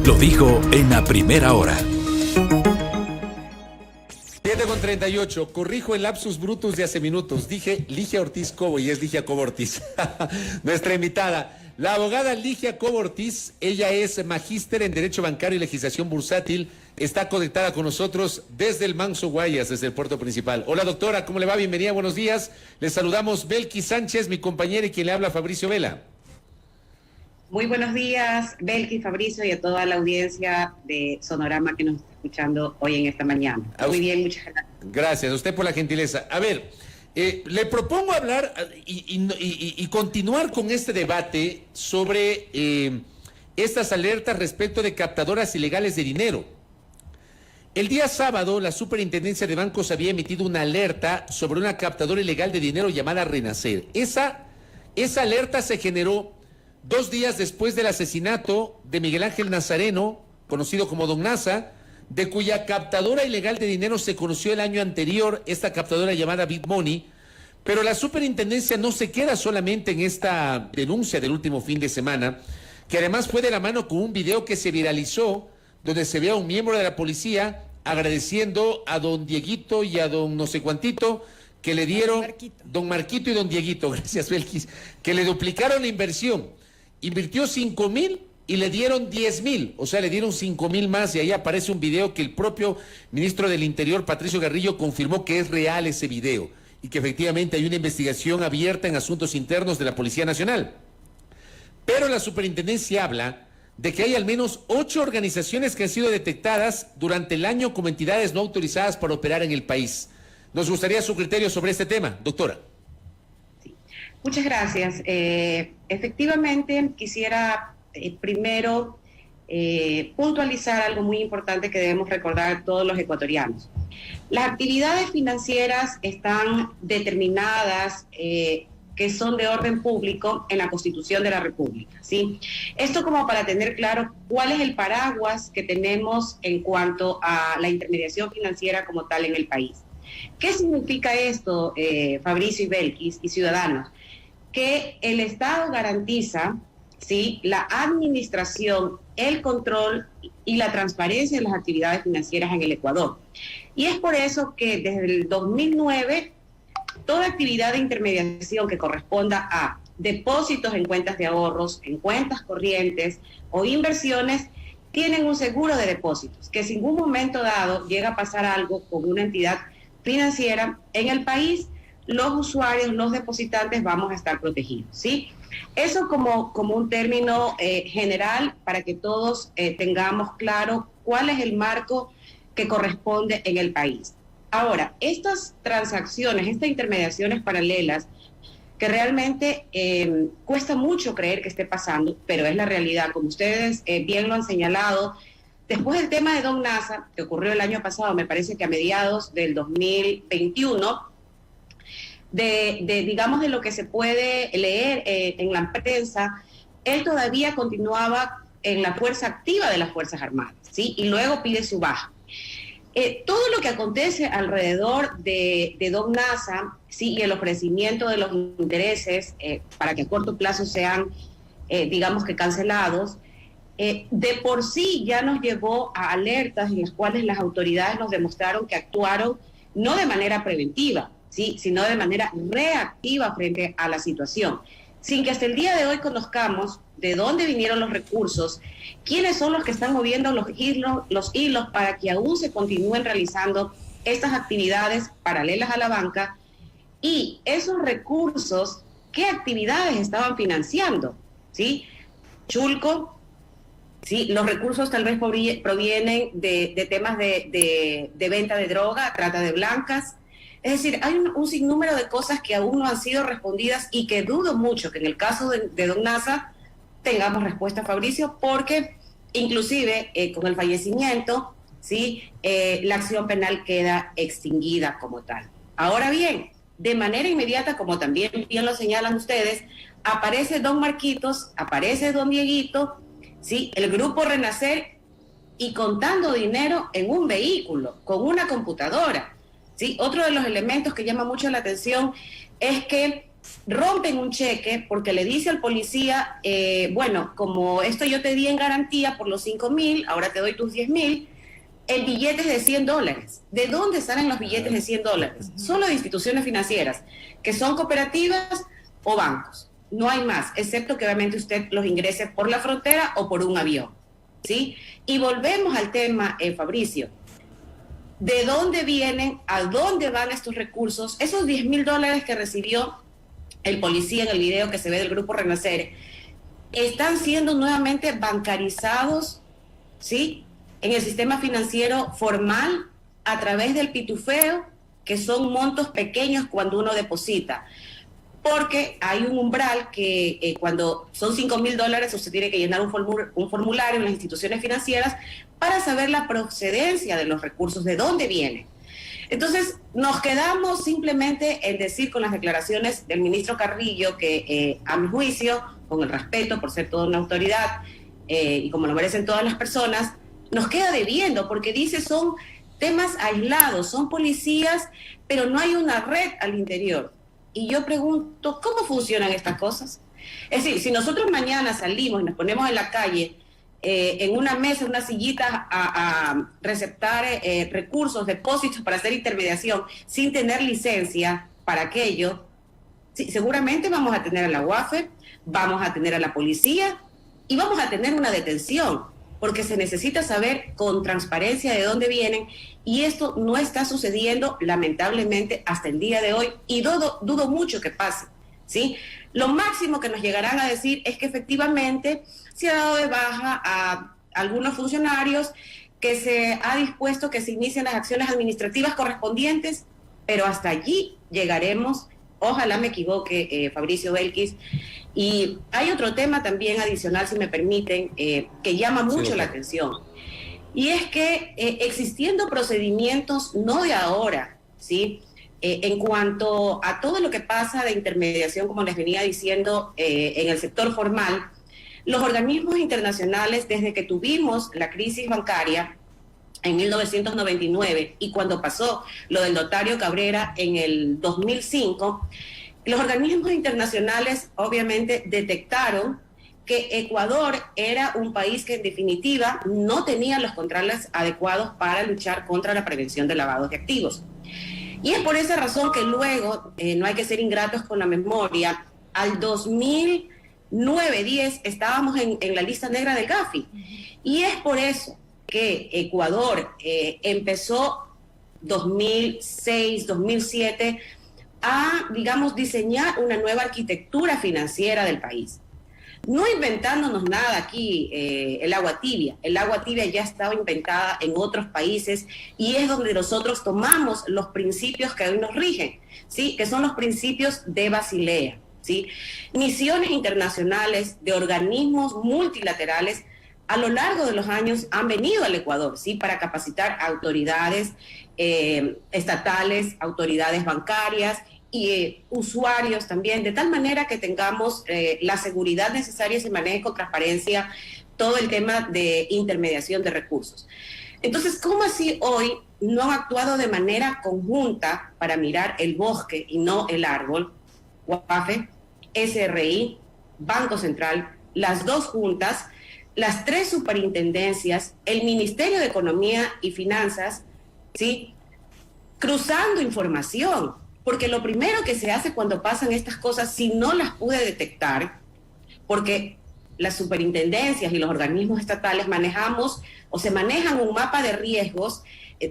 Lo dijo en la primera hora. 7:38, corrijo el lapsus brutus de hace minutos. Dije Ligia Ortiz Cobo y es Ligia Cobo Ortiz. Nuestra invitada, la abogada Ligia Cobo Ortiz, ella es magíster en Derecho Bancario y Legislación Bursátil. Está conectada con nosotros desde el Manso Guayas, desde el puerto principal. Hola doctora, ¿cómo le va? Bienvenida, buenos días. Les saludamos Belkis Sánchez, mi compañera, y quien le habla, Fabricio Vela. Muy buenos días, Belkis, Fabricio, y a toda la audiencia de Sonorama que nos está escuchando hoy en esta mañana. Muy bien, muchas gracias. Gracias, a usted por la gentileza. A ver, le propongo hablar y continuar con este debate sobre estas alertas respecto de captadoras ilegales de dinero. El día sábado, la Superintendencia de Bancos había emitido una alerta sobre una captadora ilegal de dinero llamada Renacer. Esa alerta se generó 2 días después del asesinato de Miguel Ángel Nazareno, conocido como Don Nasa, de cuya captadora ilegal de dinero se conoció el año anterior, esta captadora llamada BitMoney. Pero la superintendencia no se queda solamente en esta denuncia del último fin de semana, que además fue de la mano con un video que se viralizó, donde se ve a un miembro de la policía agradeciendo a don Dieguito y a don no sé cuantito, que le dieron, don Marquito y don Dieguito, gracias Belkis, que le duplicaron la inversión. Invirtió 5,000 y le dieron 10,000, o sea, le dieron 5,000 más, y ahí aparece un video que el propio ministro del Interior, Patricio Garrillo, confirmó que es real ese video y que efectivamente hay una investigación abierta en asuntos internos de la Policía Nacional. Pero la superintendencia habla de que hay al menos 8 organizaciones que han sido detectadas durante el año como entidades no autorizadas para operar en el país. Nos gustaría su criterio sobre este tema, doctora. Muchas gracias. Efectivamente, quisiera primero puntualizar algo muy importante que debemos recordar todos los ecuatorianos. Las actividades financieras están determinadas, que son de orden público en la Constitución de la República, ¿sí? Esto como para tener claro cuál es el paraguas que tenemos en cuanto a la intermediación financiera como tal en el país. ¿Qué significa esto, Fabricio y Belkis y ciudadanos? Que el Estado garantiza, ¿sí?, la administración, el control y la transparencia de las actividades financieras en el Ecuador. Y es por eso que desde el 2009, toda actividad de intermediación que corresponda a depósitos en cuentas de ahorros, en cuentas corrientes o inversiones, tienen un seguro de depósitos, que si en un momento dado llega a pasar algo con una entidad financiera en el país, los usuarios, los depositantes vamos a estar protegidos, ¿sí? Eso como un término general para que todos tengamos claro cuál es el marco que corresponde en el país. Ahora, estas transacciones, estas intermediaciones paralelas, que realmente cuesta mucho creer que esté pasando, pero es la realidad, como ustedes bien lo han señalado. Después del tema de Don Nasa, que ocurrió el año pasado, me parece que a mediados del 2021, digamos de lo que se puede leer en la prensa, él todavía continuaba en la fuerza activa de las Fuerzas Armadas, ¿sí? Y luego pide su baja. Todo lo que acontece alrededor de Don Nasa, ¿sí?, y el ofrecimiento de los intereses para que a corto plazo sean, digamos que cancelados, de por sí ya nos llevó a alertas en las cuales las autoridades nos demostraron que actuaron no de manera preventiva, ¿sí?, sino de manera reactiva frente a la situación, sin que hasta el día de hoy conozcamos de dónde vinieron los recursos, quiénes son los que están moviendo los hilos para que aún se continúen realizando estas actividades paralelas a la banca, y esos recursos, ¿qué actividades estaban financiando? ¿Sí? Chulco, ¿sí? Los recursos tal vez provienen de temas de venta de droga, trata de blancas. Es decir, hay un sinnúmero de cosas que aún no han sido respondidas y que dudo mucho que en el caso de Don Nasa tengamos respuesta, Fabricio, porque inclusive con el fallecimiento, ¿sí?, la acción penal queda extinguida como tal. Ahora bien, de manera inmediata, como también bien lo señalan ustedes, aparece Don Marquitos, aparece Don Dieguito, ¿sí?, el grupo Renacer, y contando dinero en un vehículo, con una computadora, ¿sí? Otro de los elementos que llama mucho la atención es que rompen un cheque porque le dice al policía, bueno, como esto yo te di en garantía por los 5.000, ahora te doy tus 10.000, en billetes de $100. ¿De dónde salen los billetes de $100? Solo de instituciones financieras, que son cooperativas o bancos. No hay más, excepto que obviamente usted los ingrese por la frontera o por un avión, ¿sí? Y volvemos al tema, Fabricio. ¿De dónde vienen? ¿A dónde van estos recursos? Esos $10.000 que recibió el policía en el video que se ve del Grupo Renacer, están siendo nuevamente bancarizados, ¿sí?, en el sistema financiero formal a través del pitufeo, que son montos pequeños cuando uno deposita. Porque hay un umbral que cuando son $5.000 usted tiene que llenar un formulario en las instituciones financieras para saber la procedencia de los recursos, de dónde vienen. Entonces, nos quedamos simplemente en decir con las declaraciones del ministro Carrillo que, a mi juicio, con el respeto por ser toda una autoridad y como lo merecen todas las personas, nos queda debiendo, porque dice son temas aislados, son policías, pero no hay una red al interior. Y yo pregunto, ¿cómo funcionan estas cosas? Es decir, si nosotros mañana salimos y nos ponemos en la calle, en una mesa, en una sillita, a receptar recursos, depósitos para hacer intermediación, sin tener licencia para aquello, sí, seguramente vamos a tener a la UAFE, vamos a tener a la policía y vamos a tener una detención, porque se necesita saber con transparencia de dónde vienen, y esto no está sucediendo lamentablemente hasta el día de hoy, y dudo mucho que pase, ¿sí? Lo máximo que nos llegarán a decir es que efectivamente se ha dado de baja a algunos funcionarios, que se ha dispuesto que se inicien las acciones administrativas correspondientes, pero hasta allí llegaremos. Ojalá me equivoque, Fabricio Belkis. Y hay otro tema también adicional, si me permiten, que llama mucho la atención. Y es que existiendo procedimientos no de ahora, ¿sí?, en cuanto a todo lo que pasa de intermediación, como les venía diciendo, en el sector formal, los organismos internacionales, desde que tuvimos la crisis bancaria en 1999 y cuando pasó lo del notario Cabrera en el 2005, los organismos internacionales obviamente detectaron que Ecuador era un país que en definitiva no tenía los controles adecuados para luchar contra la prevención de lavados de activos. Y es por esa razón que luego, no hay que ser ingratos con la memoria, al 2009-10 estábamos en la lista negra del Gafi. Y es por eso que Ecuador empezó 2006, 2007 a, digamos, diseñar una nueva arquitectura financiera del país. No inventándonos nada aquí, el agua tibia. El agua tibia ya estaba inventada en otros países y es donde nosotros tomamos los principios que hoy nos rigen, ¿sí?, que son los principios de Basilea, ¿sí? Misiones internacionales de organismos multilaterales a lo largo de los años han venido al Ecuador, ¿sí?, para capacitar autoridades estatales, autoridades bancarias y usuarios también, de tal manera que tengamos la seguridad necesaria y se maneje con transparencia todo el tema de intermediación de recursos. Entonces, ¿cómo así hoy no han actuado de manera conjunta para mirar el bosque y no el árbol? UAFE, SRI, Banco Central, las dos juntas, las tres superintendencias, el Ministerio de Economía y Finanzas, ¿sí?, cruzando información. Porque lo primero que se hace cuando pasan estas cosas, si no las pude detectar, porque las superintendencias y los organismos estatales manejamos o se manejan un mapa de riesgos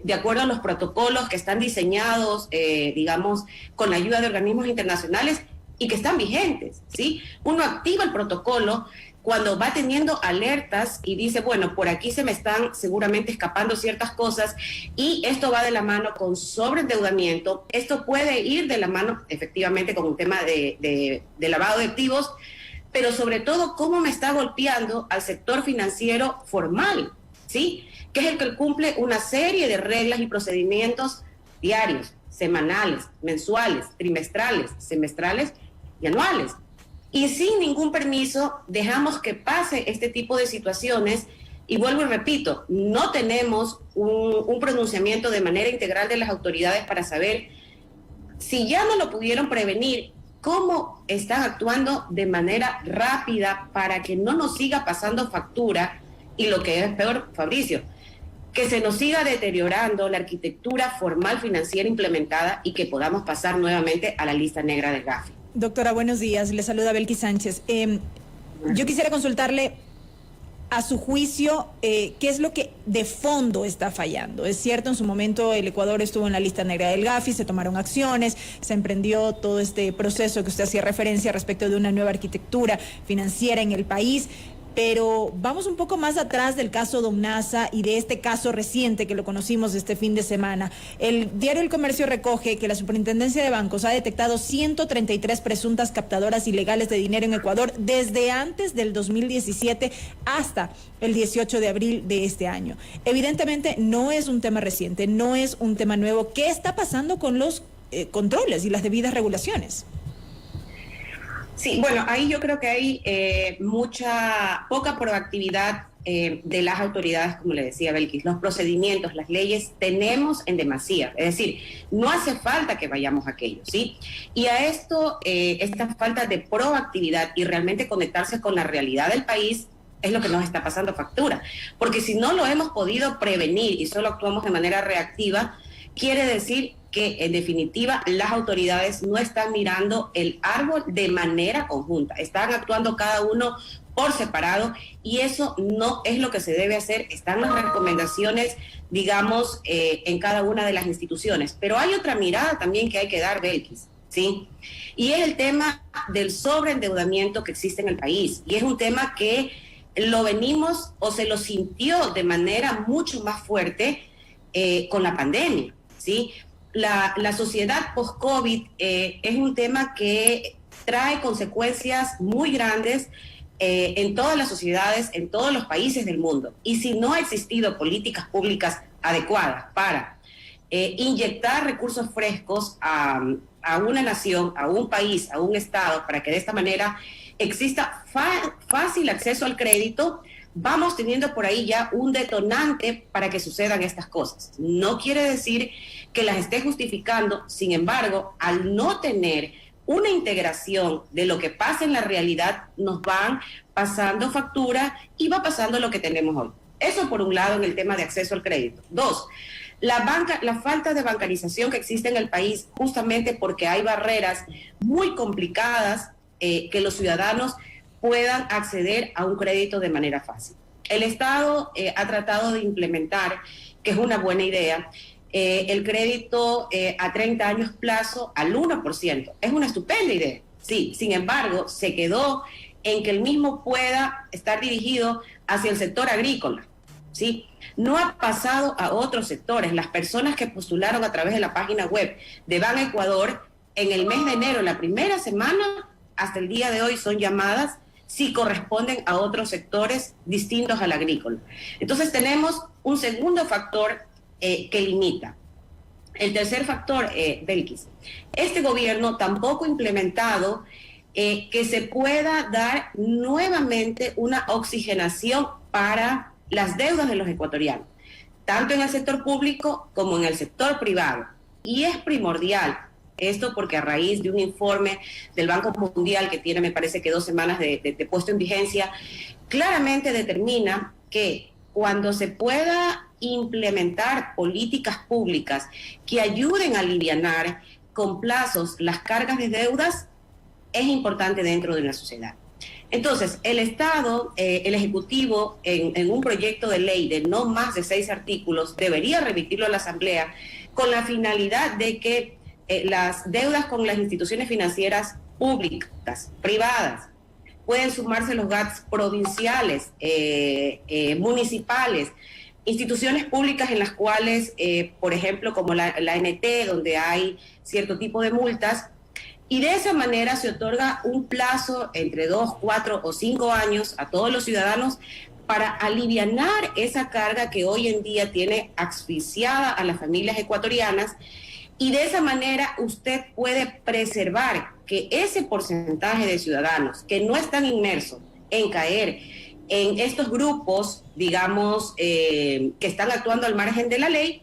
de acuerdo a los protocolos que están diseñados, digamos, con la ayuda de organismos internacionales y que están vigentes, ¿sí? Uno activa el protocolo cuando va teniendo alertas y dice, bueno, por aquí se me están seguramente escapando ciertas cosas y esto va de la mano con sobreendeudamiento. Esto puede ir de la mano efectivamente con un tema de lavado de activos, pero sobre todo cómo me está golpeando al sector financiero formal, ¿sí?, que es el que cumple una serie de reglas y procedimientos diarios, semanales, mensuales, trimestrales, semestrales y anuales. Y sin ningún permiso dejamos que pase este tipo de situaciones y vuelvo y repito, no tenemos un pronunciamiento de manera integral de las autoridades para saber si ya no lo pudieron prevenir, cómo están actuando de manera rápida para que no nos siga pasando factura y lo que es peor, Fabricio, que se nos siga deteriorando la arquitectura formal financiera implementada y que podamos pasar nuevamente a la lista negra del Gafi. Doctora, buenos días. Le saluda Belkis Sánchez. Yo quisiera consultarle, a su juicio, ¿qué es lo que de fondo está fallando? Es cierto, en su momento el Ecuador estuvo en la lista negra del Gafi, se tomaron acciones, se emprendió todo este proceso que usted hacía referencia respecto de una nueva arquitectura financiera en el país. Pero vamos un poco más atrás del caso Domnasa y de este caso reciente que lo conocimos este fin de semana. El diario El Comercio recoge que la Superintendencia de Bancos ha detectado 133 presuntas captadoras ilegales de dinero en Ecuador desde antes del 2017 hasta el 18 de abril de este año. Evidentemente no es un tema reciente, no es un tema nuevo. ¿Qué está pasando con los controles y las debidas regulaciones? Sí, bueno, ahí yo creo que hay poca proactividad de las autoridades, como le decía Belkis. Los procedimientos, las leyes tenemos en demasía, es decir, no hace falta que vayamos a aquello, ¿sí? Y a esto, esta falta de proactividad y realmente conectarse con la realidad del país es lo que nos está pasando factura, porque si no lo hemos podido prevenir y solo actuamos de manera reactiva, quiere decir que en definitiva las autoridades no están mirando el árbol de manera conjunta, están actuando cada uno por separado y eso no es lo que se debe hacer. Están las recomendaciones, digamos, en cada una de las instituciones, pero hay otra mirada también que hay que dar, Belkis, ¿sí? Y es el tema del sobreendeudamiento que existe en el país, y es un tema que lo venimos o se lo sintió de manera mucho más fuerte con la pandemia, ¿sí? La sociedad post-COVID es un tema que trae consecuencias muy grandes en todas las sociedades, en todos los países del mundo. Y si no ha existido políticas públicas adecuadas para inyectar recursos frescos a una nación, a un país, a un estado, para que de esta manera exista fácil acceso al crédito, vamos teniendo por ahí ya un detonante para que sucedan estas cosas. No quiere decir que las esté justificando, sin embargo, al no tener una integración de lo que pasa en la realidad, nos van pasando factura y va pasando lo que tenemos hoy. Eso por un lado en el tema de acceso al crédito. Dos, la falta de bancarización que existe en el país, justamente porque hay barreras muy complicadas que los ciudadanos puedan acceder a un crédito de manera fácil. El Estado ha tratado de implementar, que es una buena idea, el crédito a 30 años plazo al 1%. Es una estupenda idea, sí. Sin embargo, se quedó en que el mismo pueda estar dirigido hacia el sector agrícola, ¿sí? No ha pasado a otros sectores. Las personas que postularon a través de la página web de Ban Ecuador, en el mes de enero, la primera semana, hasta el día de hoy, son llamadas si corresponden a otros sectores distintos al agrícola. Entonces tenemos un segundo factor que limita. El tercer factor, Belkis, este gobierno tampoco ha implementado que se pueda dar nuevamente una oxigenación para las deudas de los ecuatorianos, tanto en el sector público como en el sector privado. Y es primordial esto porque a raíz de un informe del Banco Mundial que tiene, me parece que 2 semanas de puesto en vigencia, claramente determina que cuando se pueda implementar políticas públicas que ayuden a alivianar con plazos las cargas de deudas, es importante dentro de una sociedad. Entonces, el Estado, el Ejecutivo, en un proyecto de ley de no más de 6 artículos, debería remitirlo a la Asamblea con la finalidad de que las deudas con las instituciones financieras públicas, privadas, pueden sumarse los GATS provinciales, municipales, instituciones públicas en las cuales, por ejemplo, como la ANT, donde hay cierto tipo de multas, y de esa manera se otorga un plazo entre 2, 4 o 5 años a todos los ciudadanos para alivianar esa carga que hoy en día tiene asfixiada a las familias ecuatorianas, y de esa manera usted puede preservar que ese porcentaje de ciudadanos que no están inmersos en caer en estos grupos, digamos, que están actuando al margen de la ley,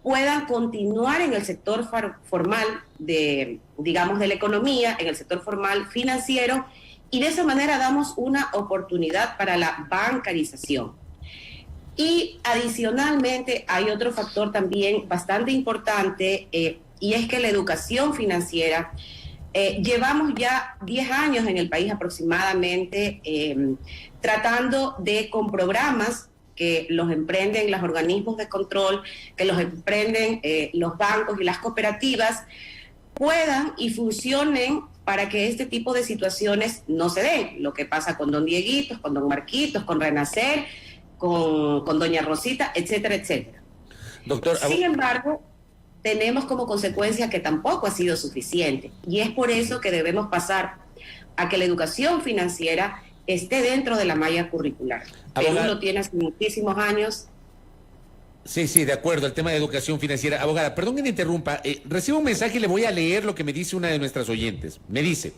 puedan continuar en el sector formal de la economía, en el sector formal financiero, y de esa manera damos una oportunidad para la bancarización. Y adicionalmente hay otro factor también bastante importante, y es que la educación financiera, llevamos ya 10 años en el país aproximadamente tratando de, con programas que los emprenden los organismos de control, que los emprenden los bancos y las cooperativas, puedan y funcionen para que este tipo de situaciones no se den. Lo que pasa con don Dieguitos, con don Marquitos, con Renacer, con doña Rosita, etcétera, etcétera. Doctor, sin embargo, tenemos como consecuencia que tampoco ha sido suficiente, y es por eso que debemos pasar a que la educación financiera esté dentro de la malla curricular. Perú lo tiene hace muchísimos años. Sí, de acuerdo, el tema de educación financiera. Abogada, perdón que me interrumpa, recibo un mensaje y le voy a leer lo que me dice una de nuestras oyentes. Me dice: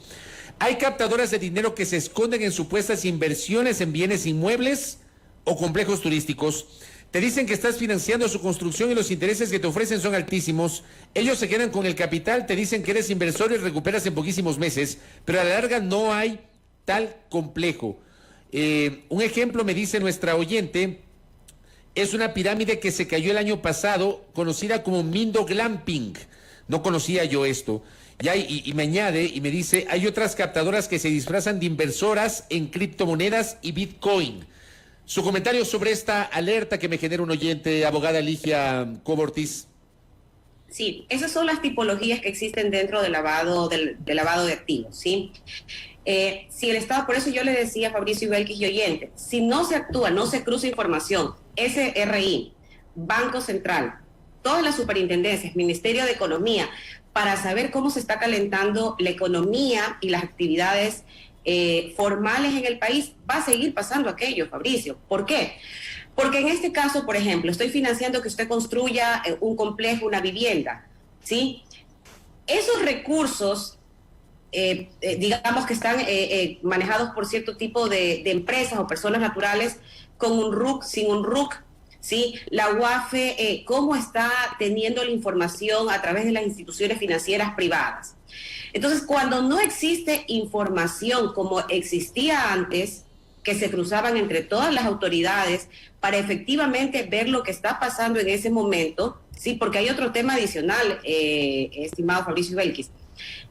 hay captadoras de dinero que se esconden en supuestas inversiones en bienes inmuebles o complejos turísticos. Te dicen que estás financiando su construcción y los intereses que te ofrecen son altísimos. Ellos se quedan con el capital, te dicen que eres inversor y recuperas en poquísimos meses, pero a la larga no hay tal complejo. Un ejemplo, me dice nuestra oyente, es una pirámide que se cayó el año pasado, conocida como Mindo Glamping. No conocía yo esto. Y me añade y me dice, hay otras captadoras que se disfrazan de inversoras en criptomonedas y Bitcoin. Su comentario sobre esta alerta que me genera un oyente, abogada Ligia Cobo Ortiz. Sí, esas son las tipologías que existen dentro del lavado de activos, ¿sí? Si el Estado, por eso yo le decía a Fabricio Ibelkis y oyente, si no se actúa, no se cruza información, SRI, Banco Central, todas las superintendencias, Ministerio de Economía, para saber cómo se está calentando la economía y las actividades formales en el país, va a seguir pasando aquello, Fabricio. ¿Por qué? Porque en este caso, por ejemplo, estoy financiando que usted construya un complejo, una vivienda, ¿sí? Esos recursos, digamos que están manejados por cierto tipo de empresas o personas naturales, con un RUC, sin un RUC, ¿sí? La UAFE, ¿cómo está teniendo la información a través de las instituciones financieras privadas? Entonces, cuando no existe información como existía antes, que se cruzaban entre todas las autoridades para efectivamente ver lo que está pasando en ese momento, ¿sí? Porque hay otro tema adicional, estimado Fabricio Ibelkis,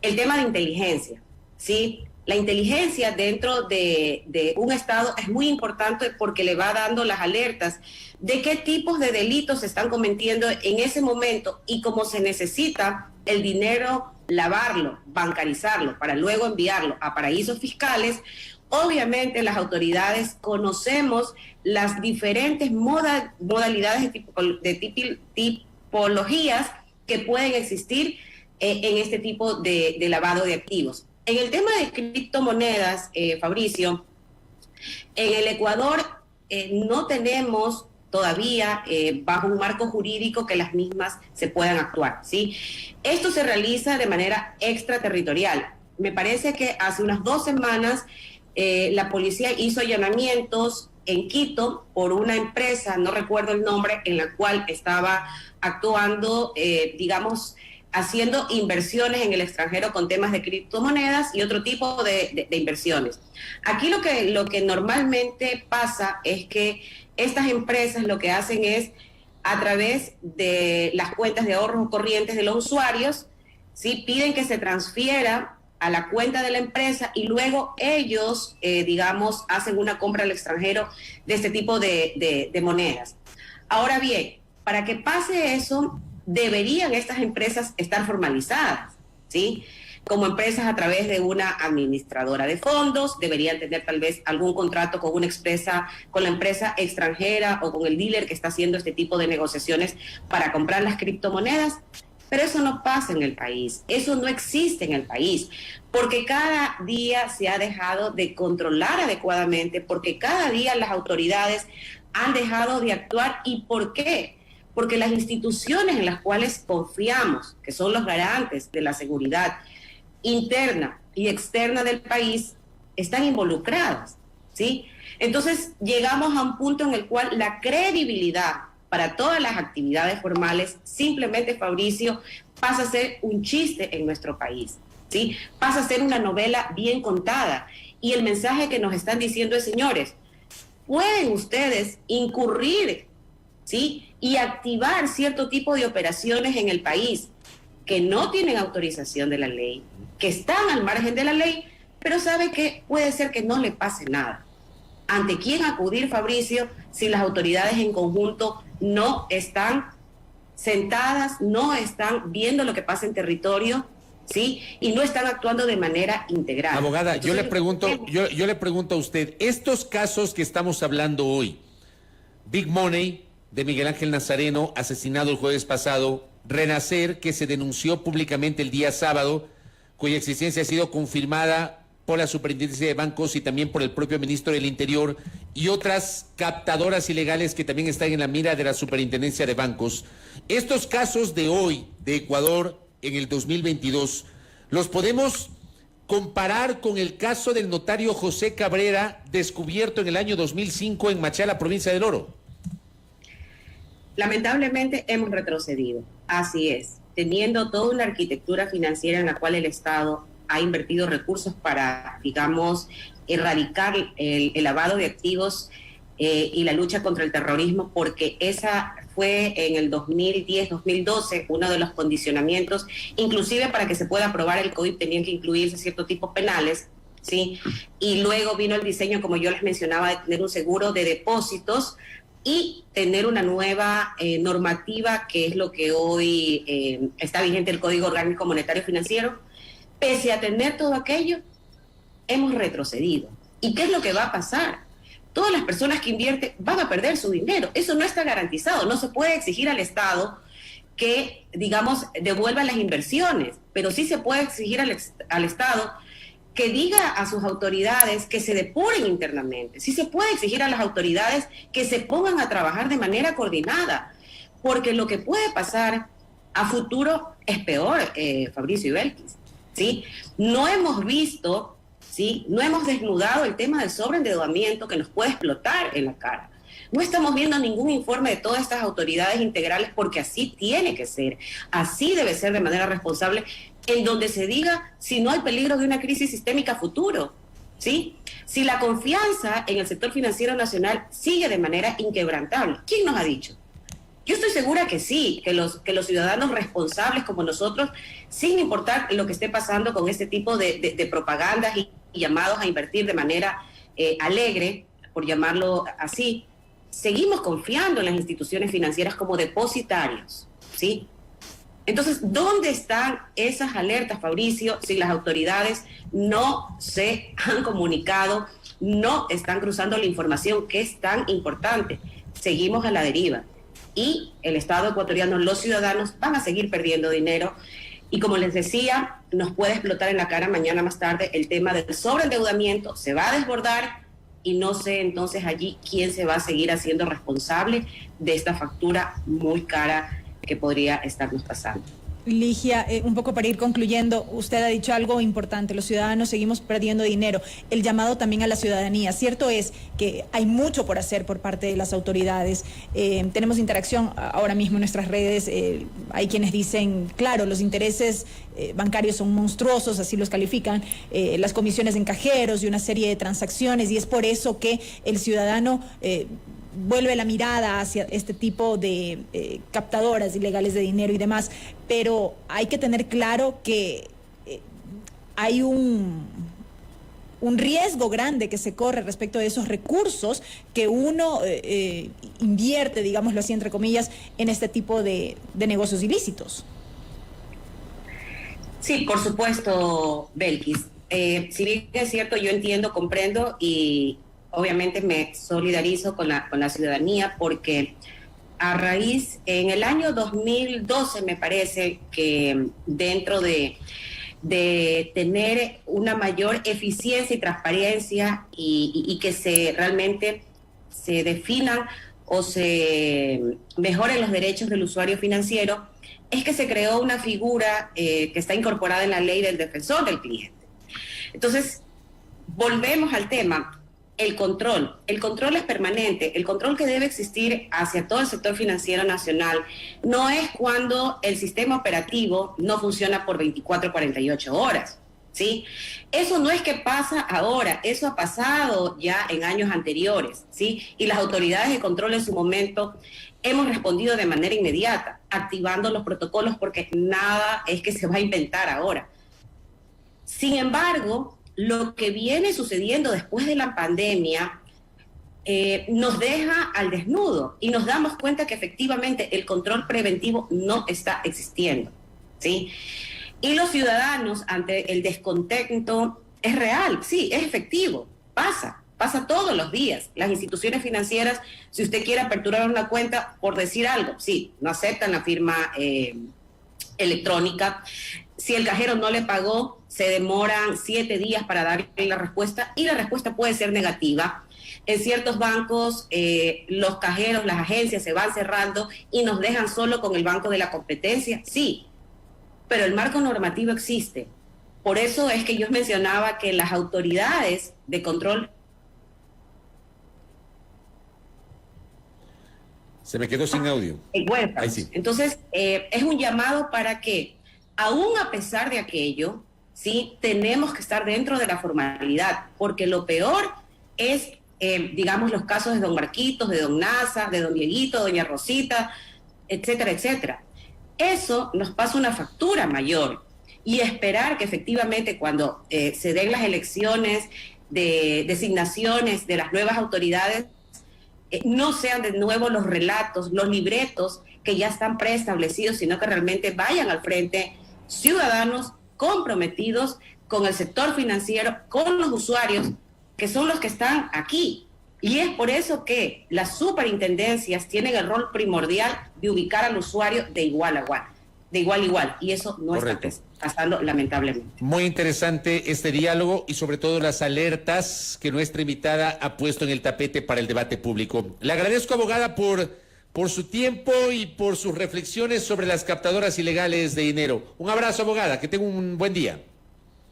el tema de inteligencia, ¿sí? La inteligencia dentro de un Estado es muy importante porque le va dando las alertas de qué tipos de delitos se están cometiendo en ese momento, y cómo se necesita el dinero, lavarlo, bancarizarlo, para luego enviarlo a paraísos fiscales. Obviamente las autoridades conocemos las diferentes modalidades de tipologías que pueden existir en este tipo de lavado de activos. En el tema de criptomonedas, Fabricio, en el Ecuador no tenemos todavía bajo un marco jurídico que las mismas se puedan actuar, ¿sí? Esto se realiza de manera extraterritorial. Me parece que hace unas 2 semanas la policía hizo allanamientos en Quito por una empresa, no recuerdo el nombre, en la cual estaba actuando, haciendo inversiones en el extranjero con temas de criptomonedas y otro tipo de inversiones. Aquí lo que normalmente pasa es que estas empresas lo que hacen es, a través de las cuentas de ahorros corrientes de los usuarios, ¿sí? Piden que se transfiera a la cuenta de la empresa y luego ellos, hacen una compra al extranjero de este tipo de monedas. Ahora bien, para que pase eso, deberían estas empresas estar formalizadas, ¿sí? Como empresas a través de una administradora de fondos, deberían tener tal vez algún contrato con con la empresa extranjera o con el dealer que está haciendo este tipo de negociaciones para comprar las criptomonedas. Pero eso no pasa en el país, eso no existe en el país, porque cada día se ha dejado de controlar adecuadamente, porque cada día las autoridades han dejado de actuar. ¿Y por qué? Porque las instituciones en las cuales confiamos, que son los garantes de la seguridad interna y externa del país, están involucradas, ¿sí? Entonces llegamos a un punto en el cual la credibilidad para todas las actividades formales, simplemente, Fabricio, pasa a ser un chiste en nuestro país, ¿sí? Pasa a ser una novela bien contada. Y el mensaje que nos están diciendo es, señores, pueden ustedes incurrir, ¿sí?, y activar cierto tipo de operaciones en el país que no tienen autorización de la ley, que están al margen de la ley, pero sabe que puede ser que no le pase nada. ¿Ante quién acudir, Fabricio, si las autoridades en conjunto no están sentadas, no están viendo lo que pasa en territorio, ¿sí?, y no están actuando de manera integral? Abogada, Entonces, yo le pregunto a usted, estos casos que estamos hablando hoy, Big Money de Miguel Ángel Nazareno, asesinado el jueves pasado, Renacer, que se denunció públicamente el día sábado, cuya existencia ha sido confirmada por la Superintendencia de Bancos y también por el propio ministro del Interior, y otras captadoras ilegales que también están en la mira de la Superintendencia de Bancos. Estos casos de hoy, de Ecuador, en el 2022, ¿los podemos comparar con el caso del notario José Cabrera, descubierto en el año 2005 en Machala, provincia del Oro? Lamentablemente hemos retrocedido, así es, teniendo toda una arquitectura financiera en la cual el Estado ha invertido recursos para, digamos, erradicar el lavado de activos y la lucha contra el terrorismo, porque esa fue en el 2010-2012 uno de los condicionamientos, inclusive para que se pueda aprobar el COIP tenían que incluirse ciertos tipos penales, ¿sí? Y luego vino el diseño, como yo les mencionaba, de tener un seguro de depósitos y tener una nueva normativa, que es lo que hoy está vigente, el Código Orgánico Monetario Financiero. Pese a tener todo aquello, hemos retrocedido. ¿Y qué es lo que va a pasar? Todas las personas que invierten van a perder su dinero. Eso no está garantizado. No se puede exigir al Estado que, digamos, devuelva las inversiones, pero sí se puede exigir al Estado que diga a sus autoridades que se depuren internamente. Sí se puede exigir a las autoridades que se pongan a trabajar de manera coordinada, porque lo que puede pasar a futuro es peor, Fabricio y Belkis, ¿sí? No hemos visto, ¿sí?, no hemos desnudado el tema del sobreendeudamiento que nos puede explotar en la cara. No estamos viendo ningún informe de todas estas autoridades integrales, porque así tiene que ser, así debe ser de manera responsable, en donde se diga si no hay peligro de una crisis sistémica a futuro, ¿sí? Si la confianza en el sector financiero nacional sigue de manera inquebrantable. ¿Quién nos ha dicho? Yo estoy segura que sí, que los ciudadanos responsables como nosotros, sin importar lo que esté pasando con este tipo de propagandas y llamados a invertir de manera alegre, por llamarlo así, seguimos confiando en las instituciones financieras como depositarios, ¿sí? Entonces, ¿dónde están esas alertas, Fabricio, si las autoridades no se han comunicado, no están cruzando la información que es tan importante? Seguimos a la deriva. Y el Estado ecuatoriano, los ciudadanos, van a seguir perdiendo dinero. Y como les decía, nos puede explotar en la cara mañana más tarde el tema del sobreendeudamiento, se va a desbordar y no sé entonces allí quién se va a seguir haciendo responsable de esta factura muy cara que podría estarnos pasando. Ligia, un poco para ir concluyendo, usted ha dicho algo importante, los ciudadanos seguimos perdiendo dinero, el llamado también a la ciudadanía. Cierto es que hay mucho por hacer por parte de las autoridades, tenemos interacción ahora mismo en nuestras redes, hay quienes dicen, claro, los intereses bancarios son monstruosos, así los califican, las comisiones en cajeros y una serie de transacciones, y es por eso que el ciudadano vuelve la mirada hacia este tipo de captadoras ilegales de dinero y demás, pero hay que tener claro que hay un riesgo grande que se corre respecto de esos recursos que uno invierte, digámoslo así, entre comillas, en este tipo de negocios ilícitos. Sí, por supuesto, Belkis. Si bien es cierto, yo entiendo, comprendo y obviamente me solidarizo con la ciudadanía, porque a raíz, en el año 2012 me parece que dentro de tener una mayor eficiencia y transparencia y que realmente se definan o se mejoren los derechos del usuario financiero, es que se creó una figura que está incorporada en la ley del defensor del cliente. Entonces, volvemos al tema. el control es permanente. El control que debe existir hacia todo el sector financiero nacional no es cuando el sistema operativo no funciona por 24 o 48 horas, ¿sí? Eso no es que pasa ahora, eso ha pasado ya en años anteriores, ¿sí? Y las autoridades de control en su momento hemos respondido de manera inmediata, activando los protocolos, porque nada es que se va a inventar ahora. Sin embargo, lo que viene sucediendo después de la pandemia nos deja al desnudo y nos damos cuenta que efectivamente el control preventivo no está existiendo, ¿sí? Y los ciudadanos, ante el descontento, es real, sí, es efectivo, pasa todos los días. Las instituciones financieras, si usted quiere aperturar una cuenta, por decir algo, sí, no aceptan la firma electrónica. Si el cajero no le pagó, se demoran 7 días para darle la respuesta, y la respuesta puede ser negativa. En ciertos bancos, los cajeros, las agencias se van cerrando y nos dejan solo con el banco de la competencia, sí, pero el marco normativo existe. Por eso es que yo mencionaba que las autoridades de control... Se me quedó sin audio. Ahí sí. Entonces, es un llamado para que, aún a pesar de aquello, sí, tenemos que estar dentro de la formalidad, porque lo peor es, digamos, los casos de don Marquitos, de don Nasa, de don Dieguito, doña Rosita, etcétera, etcétera. Eso nos pasa una factura mayor, y esperar que efectivamente cuando se den las elecciones de designaciones de las nuevas autoridades, no sean de nuevo los relatos, los libretos que ya están preestablecidos, sino que realmente vayan al frente ciudadanos comprometidos con el sector financiero, con los usuarios, que son los que están aquí. Y es por eso que las superintendencias tienen el rol primordial de ubicar al usuario de igual a igual, y eso no Correcto. está pasando, lamentablemente. Muy interesante este diálogo y sobre todo las alertas que nuestra invitada ha puesto en el tapete para el debate público. Le agradezco, abogada, por su tiempo y por sus reflexiones sobre las captadoras ilegales de dinero. Un abrazo, abogada, que tenga un buen día.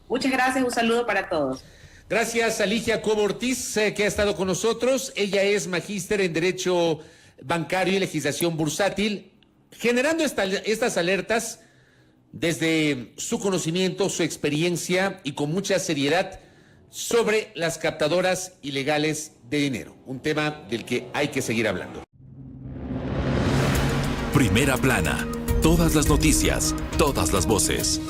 Muchas gracias, un saludo para todos. Gracias a Ligia Cobo Ortiz, que ha estado con nosotros. Ella es magíster en Derecho Bancario y Legislación Bursátil, generando estas alertas desde su conocimiento, su experiencia y con mucha seriedad sobre las captadoras ilegales de dinero, un tema del que hay que seguir hablando. Primera plana, todas las noticias, todas las voces.